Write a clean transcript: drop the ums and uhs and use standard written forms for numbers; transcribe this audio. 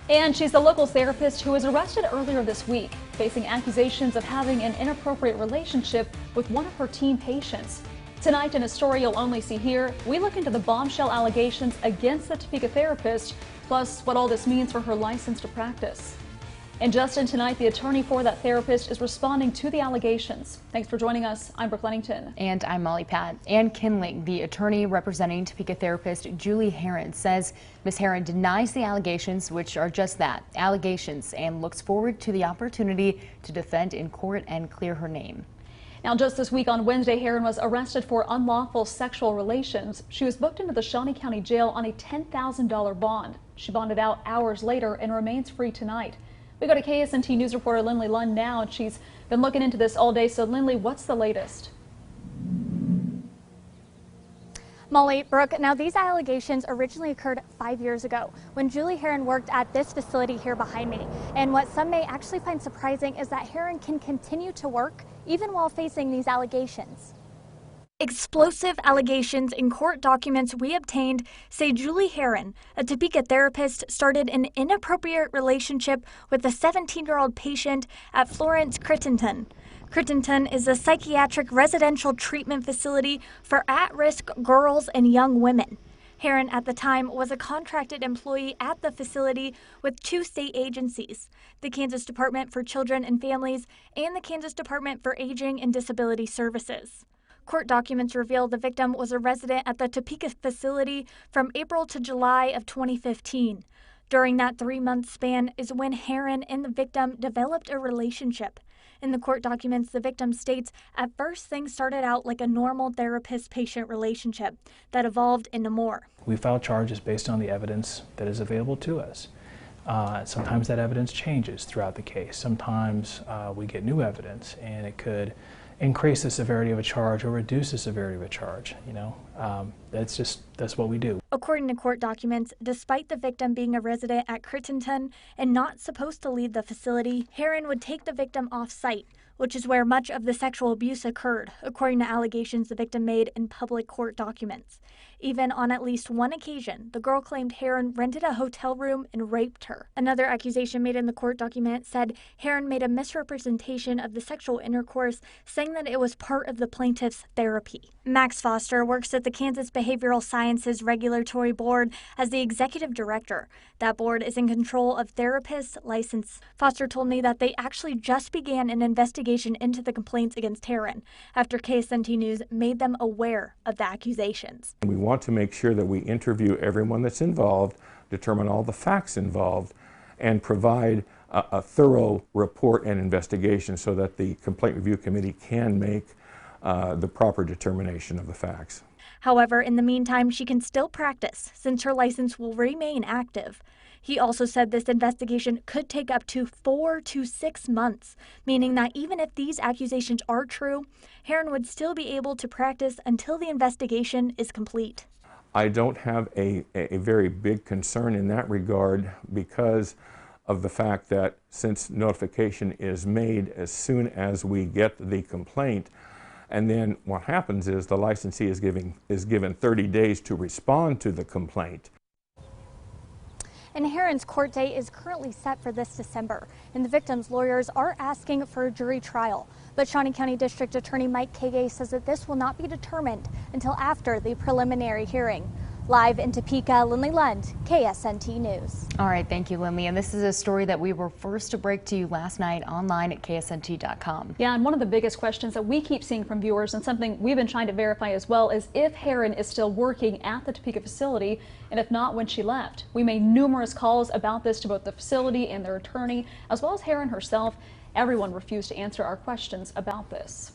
And she's the local therapist who was arrested earlier this week, facing accusations of having an inappropriate relationship with one of her teen patients. Tonight, in a story you'll only see here, we look into the bombshell allegations against the Topeka therapist, plus what all this means for her license to practice. And Justin, tonight, the attorney for that therapist is responding to the allegations. Thanks for joining us. I'm Brooke Lennington. And I'm Molly Pat. Ann Kinling, the attorney representing Topeka therapist Julie Herron, says Ms. Herron denies the allegations, which are just that, allegations, and looks forward to the opportunity to defend in court and clear her name. Now, just this week on Wednesday, Herron was arrested for unlawful sexual relations. She was booked into the Shawnee County Jail on a $10,000 bond. She bonded out hours later and remains free tonight. We go to KSNT News reporter Lindley Lund now, and she's been looking into this all day. So, Lindley, what's the latest? Molly, Brooke, now these allegations originally occurred 5 years ago when Julie Herron worked at this facility here behind me. And what some may actually find surprising is that Herron can continue to work even while facing these allegations. Explosive allegations in court documents we obtained say Julie Herron, a Topeka therapist, started an inappropriate relationship with a 17-year-old patient at Florence Crittenton. Crittenton is a psychiatric residential treatment facility for at-risk girls and young women. Herron at the time was a contracted employee at the facility with two state agencies, the Kansas Department for Children and Families and the Kansas Department for Aging and Disability Services. Court documents reveal the victim was a resident at the Topeka facility from April to July of 2015. During that 3-month span is when Herron and the victim developed a relationship. In the court documents, the victim states, at first things started out like a normal therapist-patient relationship that evolved into more. We file charges based on the evidence that is available to us. Sometimes that evidence changes throughout the case. Sometimes we get new evidence, and it could increase the severity of a charge or reduce the severity of a charge. That's what we do. According to court documents, despite the victim being a resident at Crittenton and not supposed to leave the facility, Herron would take the victim off-site, which is where much of the sexual abuse occurred, according to allegations the victim made in public court documents. Even on at least one occasion, the girl claimed Herron rented a hotel room and raped her. Another accusation made in the court document said Herron made a misrepresentation of the sexual intercourse, saying that it was part of the plaintiff's therapy. Max Foster works at the Kansas Behavioral Sciences Regulatory Board as the executive director. That board is in control of therapists' license. Foster told me that they actually just began an investigation into the complaints against Herron after KSNT News made them aware of the accusations. We want to make sure that we interview everyone that's involved, determine all the facts involved, and provide a thorough report and investigation so that the Complaint Review Committee can make the proper determination of the facts. However, in the meantime, she can still practice since her license will remain active. He also said this investigation could take up to 4 to 6 months, meaning that even if these accusations are true, Herron would still be able to practice until the investigation is complete. I don't have a very big concern in that regard because of the fact that since notification is made as soon as we get the complaint, and then what happens is the licensee is given 30 days to respond to the complaint. And Herron's court date is currently set for this December, and the victim's lawyers are asking for a jury trial. But Shawnee County District Attorney Mike Kagay says that this will not be determined until after the preliminary hearing. Live in Topeka, Lindley Lund, KSNT News. All right, thank you, Lindley. And this is a story that we were first to break to you last night online at ksnt.com. Yeah, and one of the biggest questions that we keep seeing from viewers, and something we've been trying to verify as well, is if Herron is still working at the Topeka facility, and if not, when she left. We made numerous calls about this to both the facility and their attorney, as well as Herron herself. Everyone refused to answer our questions about this.